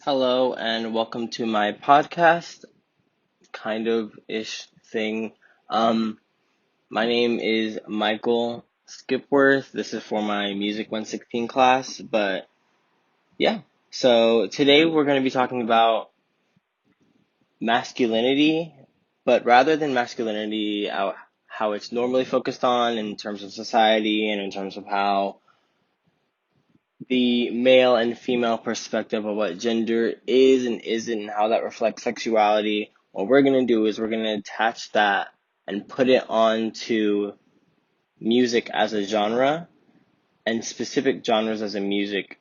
Hello and welcome to my podcast, kind of ish thing. Um, my name is Michael Skipworth. This is for my Music 116 class, but yeah. So today we're going to be talking about masculinity, but rather than masculinity, how it's normally focused on in terms of society and in terms of how the male and female perspective of what gender is and isn't and how that reflects sexuality. What we're going to do is we're going to attach that and put it onto music as a genre and specific genres as a music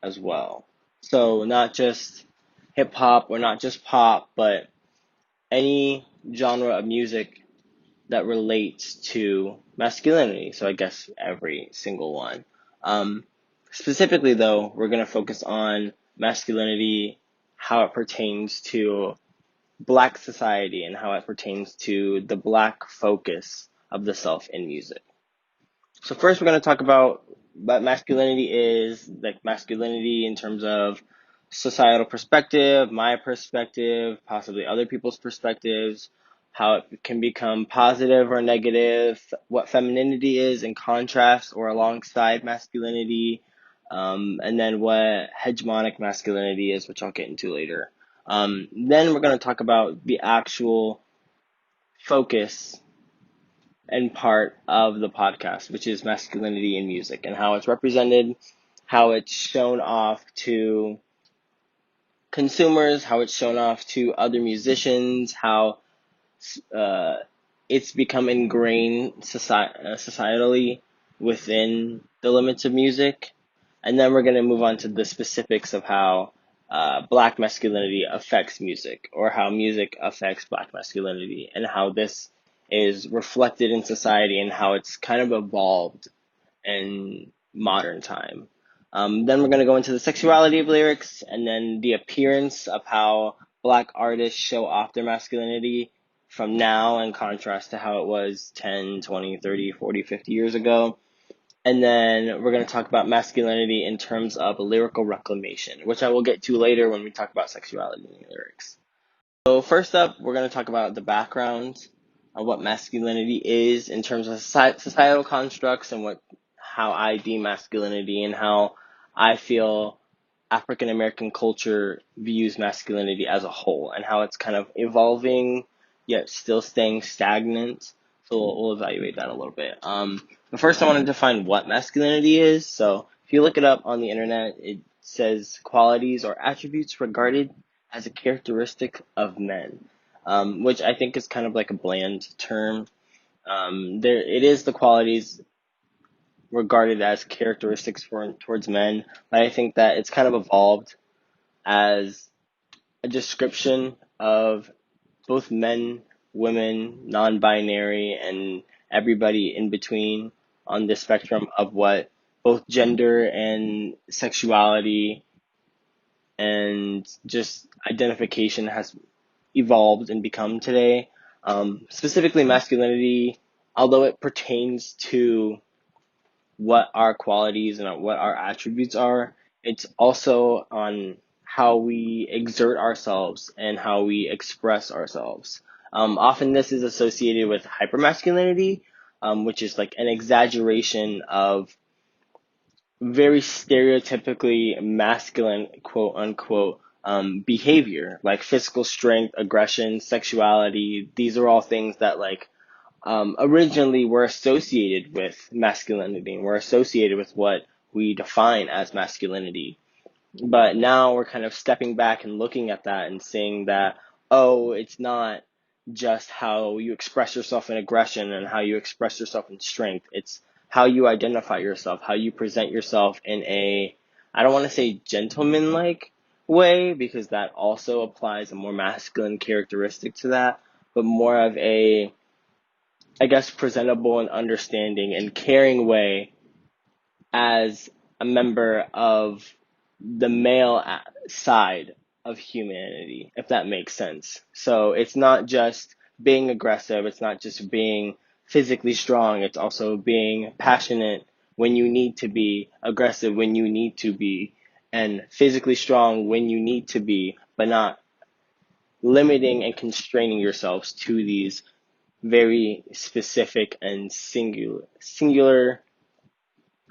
as well. So not just hip hop or not just pop, but any genre of music that relates to masculinity. So I guess every single one. Um, Specifically, though, we're going to focus on masculinity, how it pertains to Black society, and how it pertains to the Black focus of the self in music. So first, we're going to talk about what masculinity is, like masculinity in terms of societal perspective, my perspective, possibly other people's perspectives, how it can become positive or negative, what femininity is in contrast or alongside masculinity, and then what hegemonic masculinity is, which I'll get into later. Then we're going to talk about the actual focus and part of the podcast, which is masculinity in music and how it's represented, how it's shown off to consumers, how it's shown off to other musicians, how uh, it's become ingrained societally within the limits of music. And then we're going to move on to the specifics of how Black masculinity affects music, or how music affects Black masculinity, and how this is reflected in society and how it's kind of evolved in modern time. Then we're going to go into the sexuality of lyrics, and then the appearance of how Black artists show off their masculinity from now in contrast to how it was 10, 20, 30, 40, 50 years ago. And then we're going to talk about masculinity in terms of lyrical reclamation, which I will get to later when we talk about sexuality in lyrics. So first up, we're going to talk about the background of what masculinity is in terms of societal constructs and how I deem masculinity and how I feel African American culture views masculinity as a whole and how it's kind of evolving yet still staying stagnant. So we'll evaluate that a little bit. But first I want to define what masculinity is. So if you look it up on the internet, it says qualities or attributes regarded as a characteristic of men, which I think is kind of like a bland term. It is the qualities regarded as characteristics towards men, but I think that it's kind of evolved as a description of both men, women, non-binary, and everybody in between on the spectrum of what both gender and sexuality and just identification has evolved and become today. Specifically, masculinity, although it pertains to what our qualities and what our attributes are, it's also on how we exert ourselves and how we express ourselves. Often this is associated with hypermasculinity, which is like an exaggeration of very stereotypically masculine, quote unquote, behavior, like physical strength, aggression, sexuality. These are all things that originally were associated with masculinity and were associated with what we define as masculinity. But now we're kind of stepping back and looking at that and saying that, oh, it's not just how you express yourself in aggression and how you express yourself in strength. It's how you identify yourself, how you present yourself in I don't want to say gentleman-like way, because that also applies a more masculine characteristic to that, but more of I guess, presentable and understanding and caring way as a member of the male side of humanity, if that makes sense. So it's not just being aggressive, it's not just being physically strong, it's also being passionate when you need to be, aggressive when you need to be, and physically strong when you need to be, but not limiting and constraining yourselves to these very specific and singular,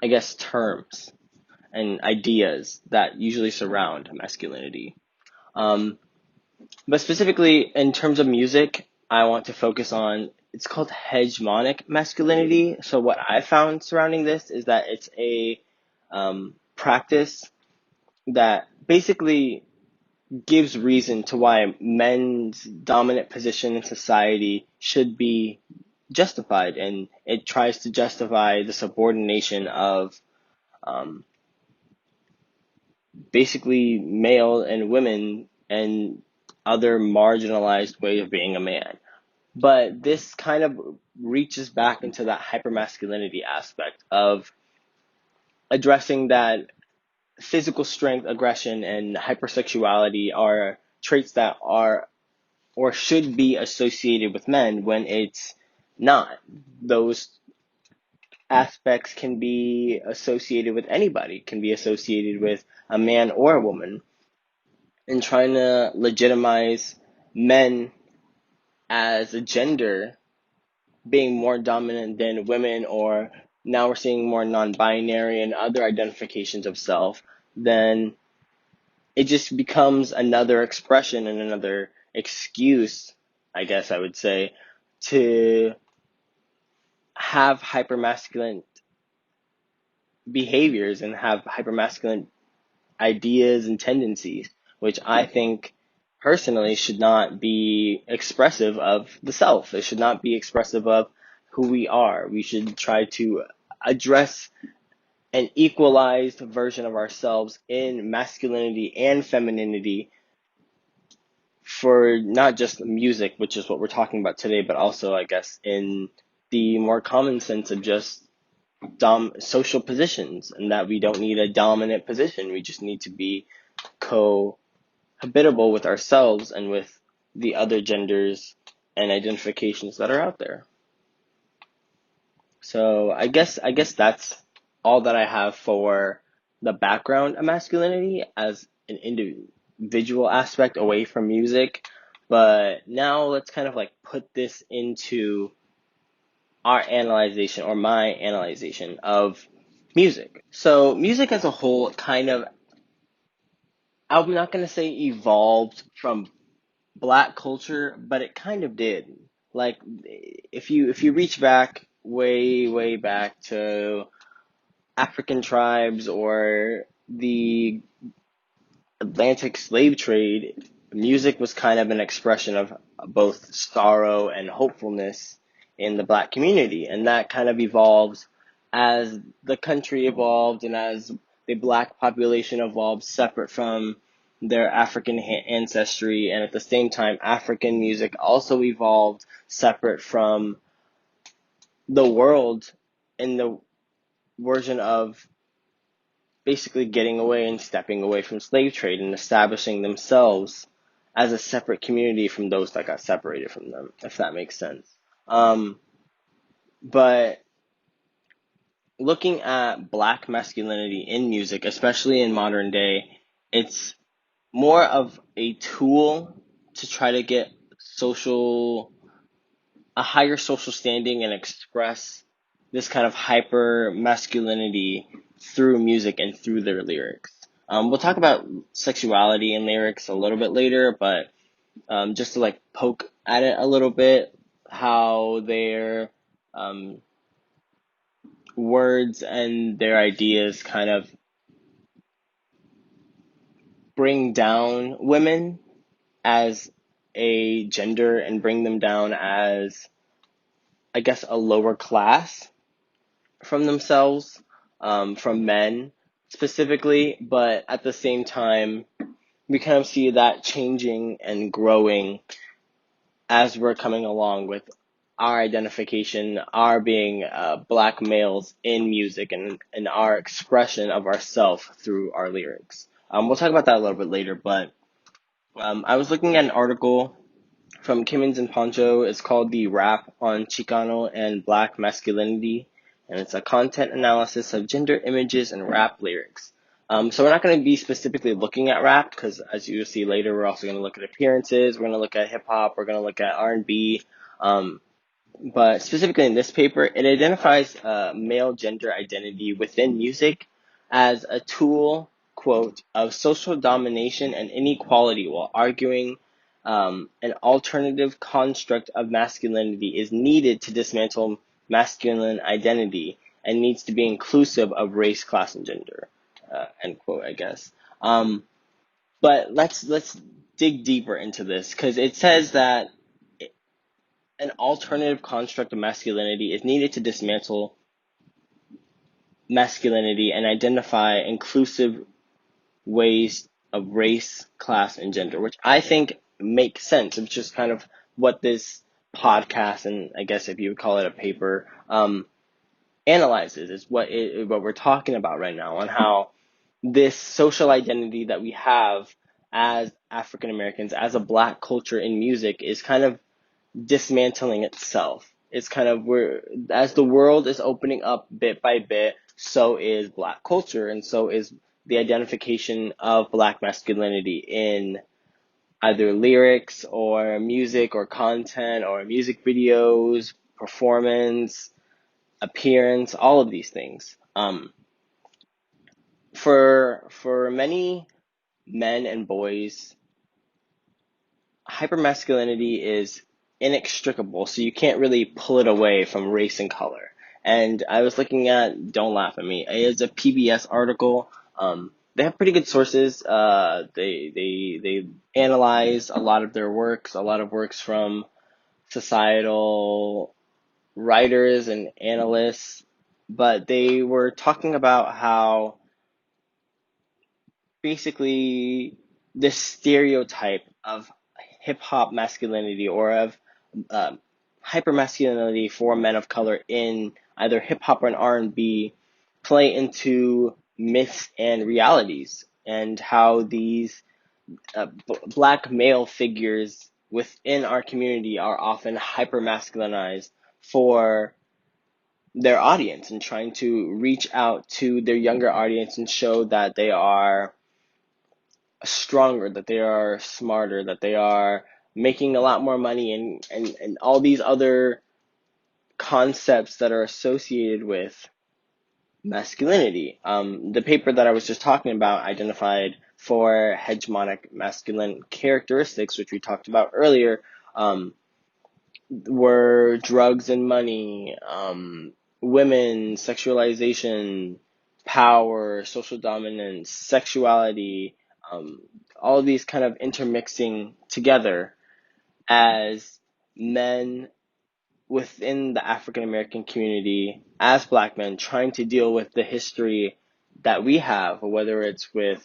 I guess, terms and ideas that usually surround masculinity. Um, but specifically in terms of music, I want to focus on, it's called hegemonic masculinity. So what I found surrounding this is that it's a practice that basically gives reason to why men's dominant position in society should be justified, and it tries to justify the subordination of um, basically male and women and other marginalized way of being a man. But this kind of reaches back into that hypermasculinity aspect of addressing that physical strength, aggression, and hypersexuality are traits that are or should be associated with men when it's not. Those aspects can be associated with anybody, can be associated with a man or a woman, and trying to legitimize men as a gender being more dominant than women, or now we're seeing more non-binary and other identifications of self, then it just becomes another expression and another excuse, I guess I would say, to have hypermasculine behaviors and have hypermasculine ideas and tendencies, which I think personally should not be expressive of the self. It should not be expressive of who we are. We should try to address an equalized version of ourselves in masculinity and femininity for not just music, which is what we're talking about today, but also, I guess, in the more common sense of just social positions, and that we don't need a dominant position. We just need to be cohabitable with ourselves and with the other genders and identifications that are out there. So I guess that's all that I have for the background of masculinity as an individual aspect away from music. But now let's kind of like put this into our analyzation, or my analyzation of music. So music as a whole kind of, I'm not going to say evolved from black culture, but it kind of did. Like if you reach back way back to African tribes or the Atlantic slave trade, music was kind of an expression of both sorrow and hopefulness in the black community. And that kind of evolves as the country evolved and as the black population evolved separate from their African ancestry. And at the same time, African music also evolved separate from the world in the version of basically getting away and stepping away from slave trade and establishing themselves as a separate community from those that got separated from them, if that makes sense. But looking at black masculinity in music, especially in modern day, it's more of a tool to try to get a higher social standing and express this kind of hyper masculinity through music and through their lyrics. We'll talk about sexuality in lyrics a little bit later, but just to like poke at it a little bit, how their words and their ideas kind of bring down women as a gender and bring them down as, I guess, a lower class from themselves, from men specifically, but at the same time, we kind of see that changing and growing as we're coming along with our identification, our being black males in music, and our expression of ourself through our lyrics. We'll talk about that a little bit later, but I was looking at an article from Kimmins and Poncho. It's called The Rap on Chicano and Black Masculinity, and it's a content analysis of gender images and rap lyrics. So we're not going to be specifically looking at rap because, as you'll see later, we're also going to look at appearances. We're going to look at hip hop. We're going to look at R&B. But specifically in this paper, it identifies male gender identity within music as a tool, quote, of social domination and inequality, while arguing an alternative construct of masculinity is needed to dismantle masculine identity and needs to be inclusive of race, class, and gender, end quote, I guess. But let's dig deeper into this because it says that an alternative construct of masculinity is needed to dismantle masculinity and identify inclusive ways of race, class, and gender, which I think makes sense. It's just kind of what this podcast, and I guess if you would call it a paper, analyzes. Is what we're talking about right now, on how this social identity that we have as African Americans, as a Black culture in music, is kind of dismantling itself. It's kind of where, as the world is opening up bit by bit, so is Black culture, and so is the identification of Black masculinity in either lyrics or music or content or music videos, performance, appearance, all of these things. For many men and boys, hypermasculinity is inextricable, so you can't really pull it away from race and color. And I was looking at, don't laugh at me, it's a PBS article. They have pretty good sources. They analyze a lot of their works, a lot of works from societal writers and analysts, but they were talking about how basically this stereotype of hip hop masculinity or of hyper masculinity for men of color in either hip hop or an R&B play into myths and realities, and how these Black male figures within our community are often hyper masculinized for their audience and trying to reach out to their younger audience and show that they are stronger, that they are smarter, that they are making a lot more money, and all these other concepts that are associated with masculinity. The paper that I was just talking about identified 4 hegemonic masculine characteristics, which we talked about earlier, were drugs and money, women, sexualization, power, social dominance, sexuality, all of these kind of intermixing together as men within the African American community, as Black men, trying to deal with the history that we have, whether it's with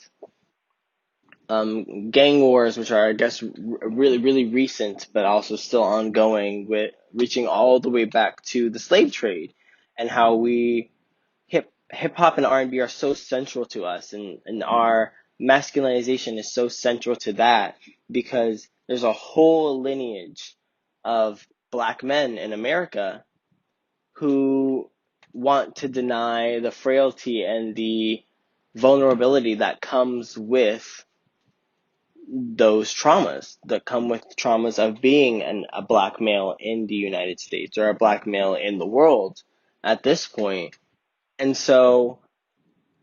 gang wars, which are, I guess, really, really recent, but also still ongoing, with reaching all the way back to the slave trade, and how hip hop and R&B are so central to us, and our masculinization is so central to that, because there's a whole lineage of Black men in America who want to deny the frailty and the vulnerability that comes with those traumas, that come with traumas of being a Black male in the United States, or a Black male in the world at this point. And so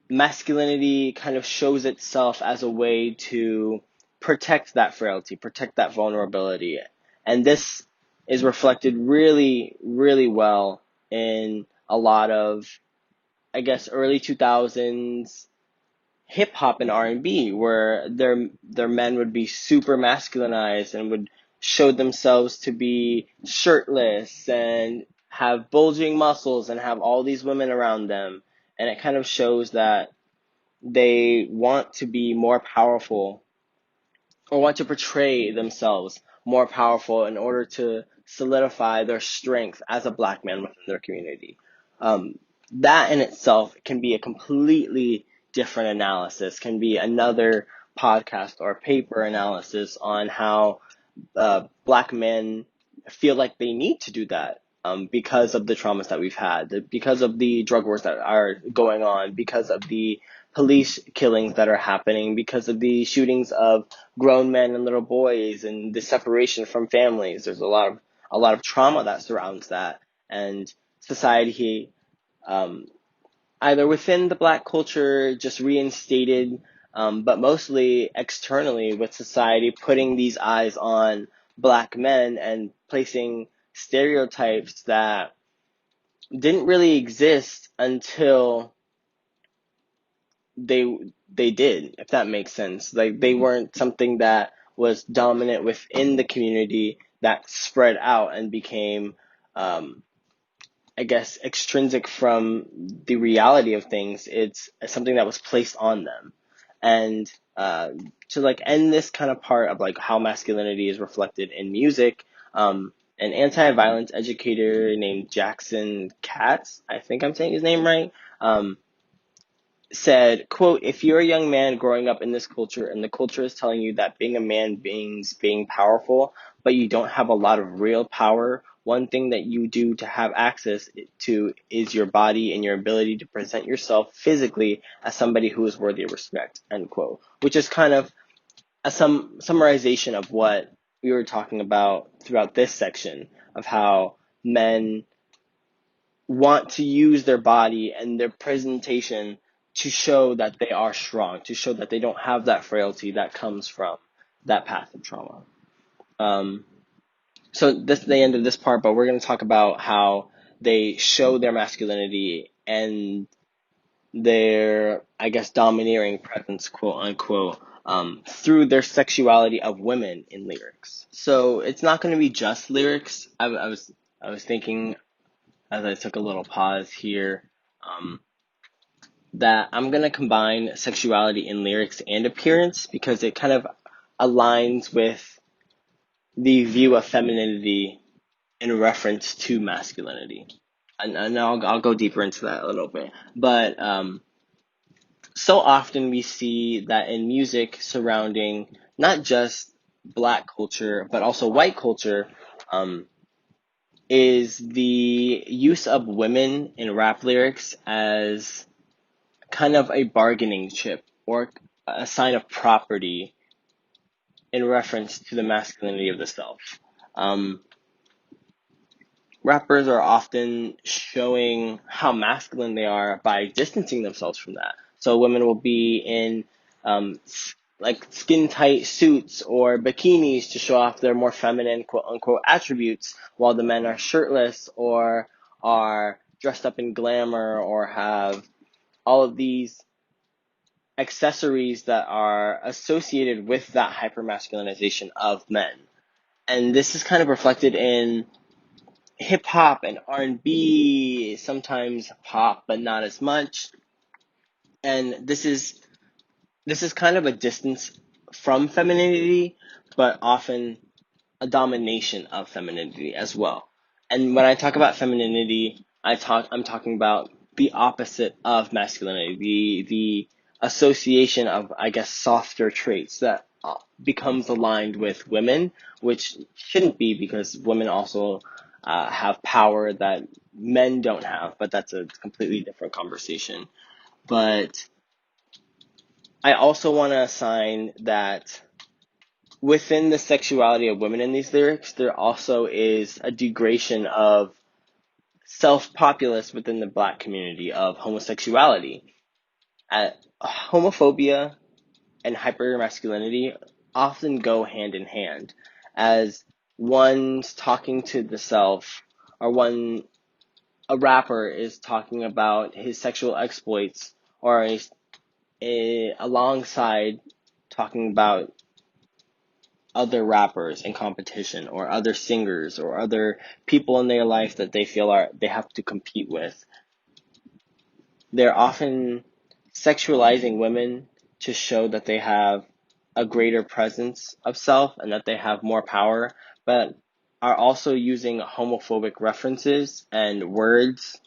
masculinity kind of shows itself as a way to protect that frailty, protect that vulnerability. And this is reflected really, really well in a lot of, I guess, early 2000s hip hop and R&B, where their men would be super masculinized and would show themselves to be shirtless and have bulging muscles and have all these women around them. And it kind of shows that they want to be more powerful, or want to portray themselves more powerful in order to solidify their strength as a Black man within their community. That in itself can be a completely different analysis, can be another podcast or paper analysis on how Black men feel like they need to do that, because of the traumas that we've had, because of the drug wars that are going on, because of the police killings that are happening because of the shootings of grown men and little boys and the separation from families. There's a lot of trauma that surrounds that, and society, um, either within the Black culture, just reinstated, but mostly externally with society putting these eyes on Black men and placing stereotypes that didn't really exist until they they did, if that makes sense. Like, they weren't something that was dominant within the community that spread out and became, um, I guess, extrinsic from the reality of things. It's something that was placed on them. And to like end this kind of part of like how masculinity is reflected in music, an anti-violence educator named Jackson Katz, I think I'm saying his name right, said, quote, "If you're a young man growing up in this culture and the culture is telling you that being a man means being powerful, but you don't have a lot of real power, one thing that you do to have access to is your body and your ability to present yourself physically as somebody who is worthy of respect," end quote. Which is kind of a summarization of what we were talking about throughout this section of how men want to use their body and their presentation to show that they are strong, to show that they don't have that frailty that comes from that path of trauma. Um, so this is the end of this part, but we're going to talk about how they show their masculinity and their, I guess, domineering presence, quote unquote, through their sexuality of women in lyrics. So it's not going to be just lyrics. I was thinking as I took a little pause here, um, that I'm gonna combine sexuality in lyrics and appearance because it kind of aligns with the view of femininity in reference to masculinity. And I'll go deeper into that a little bit. But so often we see that in music surrounding not just Black culture, but also white culture, um, is the use of women in rap lyrics as kind of a bargaining chip or a sign of property in reference to the masculinity of the self. Um, Rappers are often showing how masculine they are by distancing themselves from that. So women will be in like skin tight suits or bikinis to show off their more feminine quote unquote attributes, while the men are shirtless or are dressed up in glamour or have all of these accessories that are associated with that hypermasculinization of men. And this is kind of reflected in hip hop and R&B, sometimes pop, but not as much. And this is kind of a distance from femininity, but often a domination of femininity as well. And when I talk about femininity, I'm talking about the opposite of masculinity, the association of, I guess, softer traits that becomes aligned with women, which shouldn't be because women also have power that men don't have, but that's a completely different conversation. But I also want to assign that within the sexuality of women in these lyrics, there also is a degradation of self-populace within the Black community of homosexuality. Homophobia and hypermasculinity often go hand in hand, as one's talking to the self, or a rapper is talking about his sexual exploits, or alongside talking about other rappers in competition or other singers or other people in their life that they feel they have to compete with. They're often sexualizing women to show that they have a greater presence of self and that they have more power, but are also using homophobic references and words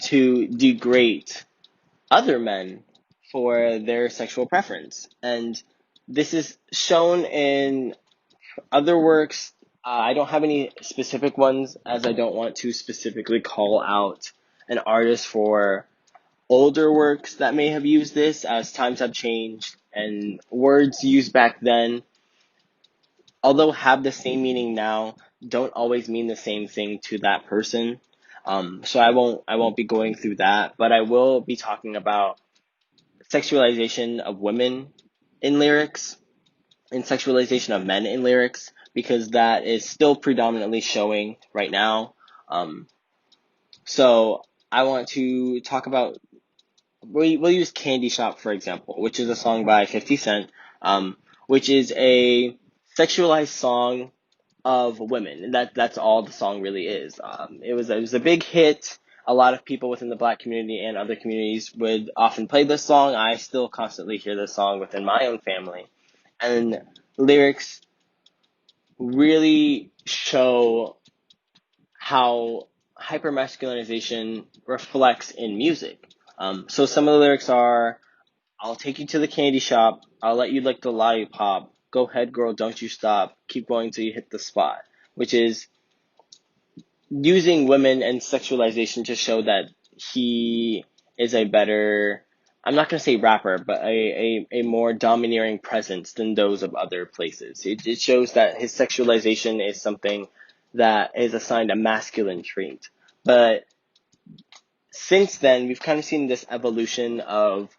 to degrade other men for their sexual preference. And this is shown in other works. I don't have any specific ones, as I don't want to specifically call out an artist for older works that may have used this as times have changed, and words used back then, although have the same meaning now, don't always mean the same thing to that person. So I won't be going through that, but I will be talking about sexualization of women in lyrics and sexualization of men in lyrics, because that is still predominantly showing right now. Um, so I want to talk about, we'll use Candy Shop for example, which is a song by 50 Cent, which is a sexualized song of women, and that's all the song really is. It was a big hit. A lot of people within the Black community and other communities would often play this song. I still constantly hear this song within my own family, and lyrics really show how hypermasculinization reflects in music. So some of the lyrics are, "I'll take you to the candy shop. I'll let you lick the lollipop. Go ahead, girl, don't you stop. Keep going till you hit the spot," which is using women and sexualization to show that he is a better, I'm not going to say rapper, but a more domineering presence than those of other places. It shows that his sexualization is something that is assigned a masculine trait. But since then, we've kind of seen this evolution of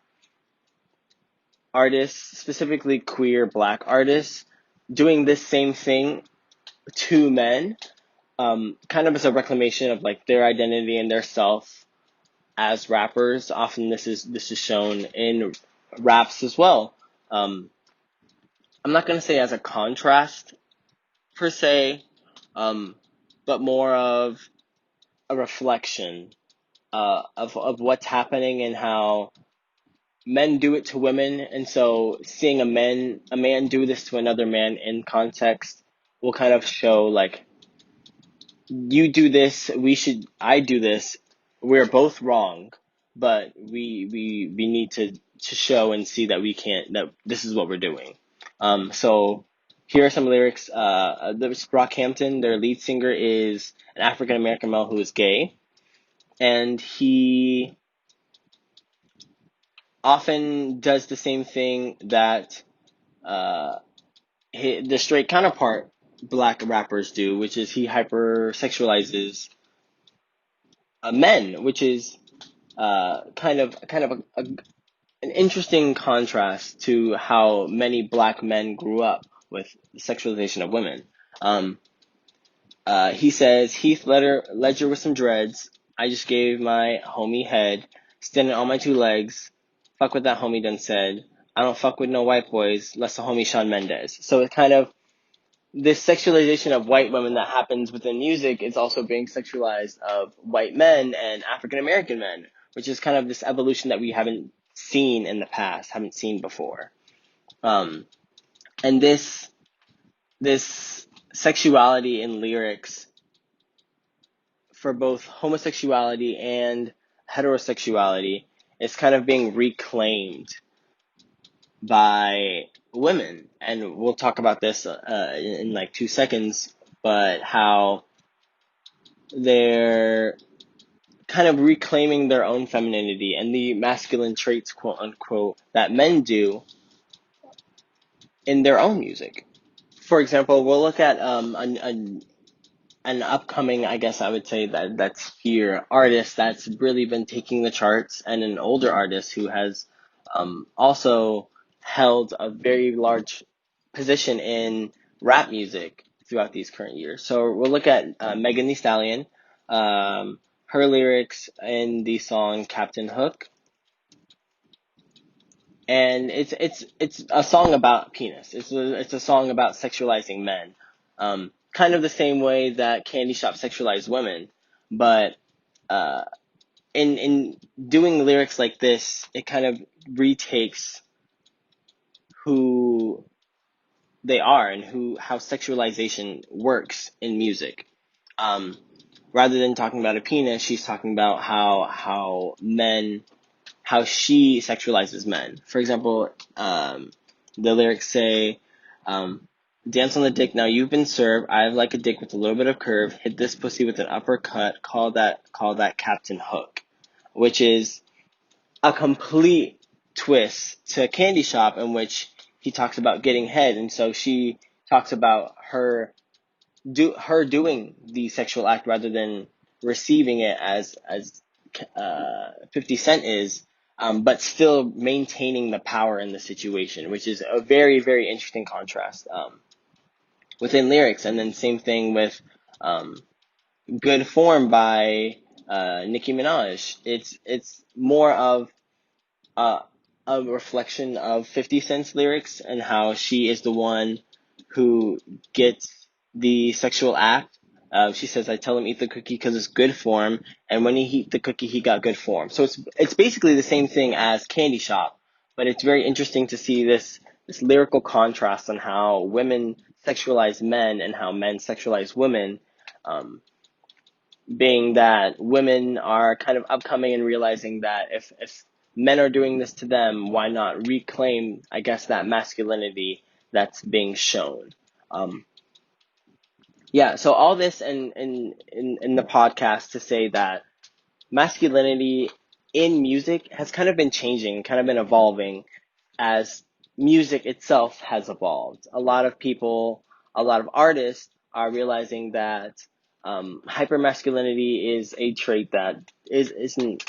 artists, specifically queer Black artists, doing this same thing to men, kind of as a reclamation of like their identity and their self as rappers. Often this is shown in raps as well. I'm not gonna say as a contrast per se, um, but more of a reflection of what's happening and how men do it to women, and so seeing a man do this to another man in context will kind of show like, you do this, I do this, we're both wrong, but we need to show and see that we can't, that this is what we're doing. So here are some lyrics. There's Brockhampton, their lead singer, is an African American male who is gay, and he often does the same thing that uh, the straight counterpart Black rappers do, which is he hypersexualizes men, which is kind of an interesting contrast to how many Black men grew up with the sexualization of women. Um, he says, Heath Ledger with some dreads. I just gave my homie head, standing on my two legs. Fuck what that homie done said. I don't fuck with no white boys, less the homie Shawn Mendes. So it's kind of this sexualization of white women that happens within music is also being sexualized of white men and African American men, which is kind of this evolution that we haven't seen in the past, haven't seen before. And this sexuality in lyrics for both homosexuality and heterosexuality is kind of being reclaimed by women, and we'll talk about this in like 2 seconds, but how they're kind of reclaiming their own femininity and the masculine traits, quote unquote, that men do in their own music. For example, we'll look at an upcoming, I guess I would say that's here, artist that's really been taking the charts, and an older artist who has also held a very large position in rap music throughout these current years. So we'll look at Megan Thee Stallion, her lyrics in the song Captain Hook, and it's a song about penis. It's a song about sexualizing men, kind of the same way that Candy Shop sexualized women, but uh, in doing lyrics like this, it kind of retakes who they are and how sexualization works in music. Um, Rather than talking about a penis, she's talking about how she sexualizes men. For example, the lyrics say, dance on the dick, now you've been served. I like a dick with a little bit of curve. Hit this pussy with an uppercut. Call that Captain Hook, which is a complete twist to Candy Shop, in which he talks about getting head, and so she talks about her doing the sexual act rather than receiving it as 50 Cent is, but still maintaining the power in the situation, which is a very, very interesting contrast within lyrics. And then same thing with um, Good Form by Nicki Minaj. It's more of uh, a reflection of 50 Cent's lyrics and how she is the one who gets the sexual act. She says, "I tell him eat the cookie because it's good for him, and when he eat the cookie, he got good form." So it's basically the same thing as Candy Shop, but it's very interesting to see this lyrical contrast on how women sexualize men and how men sexualize women. Um, Being that women are kind of upcoming and realizing that if men are doing this to them, why not reclaim, I guess, that masculinity that's being shown? Um, yeah, so all this in the podcast to say that masculinity in music has kind of been changing, kind of been evolving as music itself has evolved. A lot of people, a lot of artists are realizing that hypermasculinity is a trait that isn't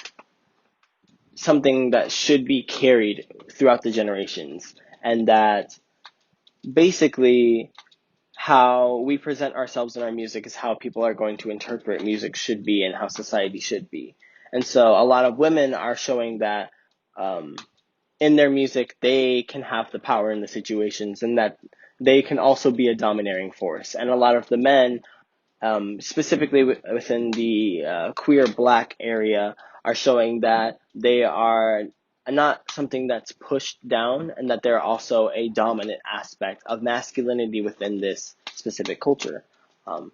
something that should be carried throughout the generations, and that basically how we present ourselves in our music is how people are going to interpret music should be and how society should be. And so a lot of women are showing that um, in their music, they can have the power in the situations and that they can also be a domineering force. And a lot of the men, specifically within the queer black area, are showing that they are not something that's pushed down and that they're also a dominant aspect of masculinity within this specific culture. Um,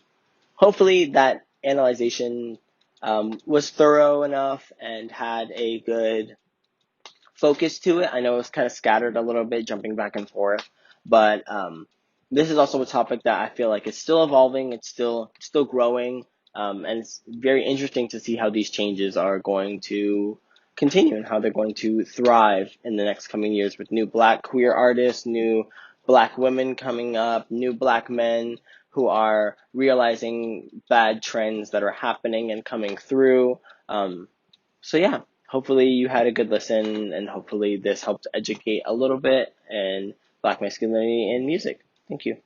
Hopefully that analyzation was thorough enough and had a good focus to it. I know it's kind of scattered a little bit, jumping back and forth, but this is also a topic that I feel like it's still evolving, it's still growing, and it's very interesting to see how these changes are going to continue and how they're going to thrive in the next coming years with new black queer artists, new black women coming up, new black men who are realizing bad trends that are happening and coming through. So yeah, hopefully you had a good listen and hopefully this helped educate a little bit in black masculinity in music. Thank you.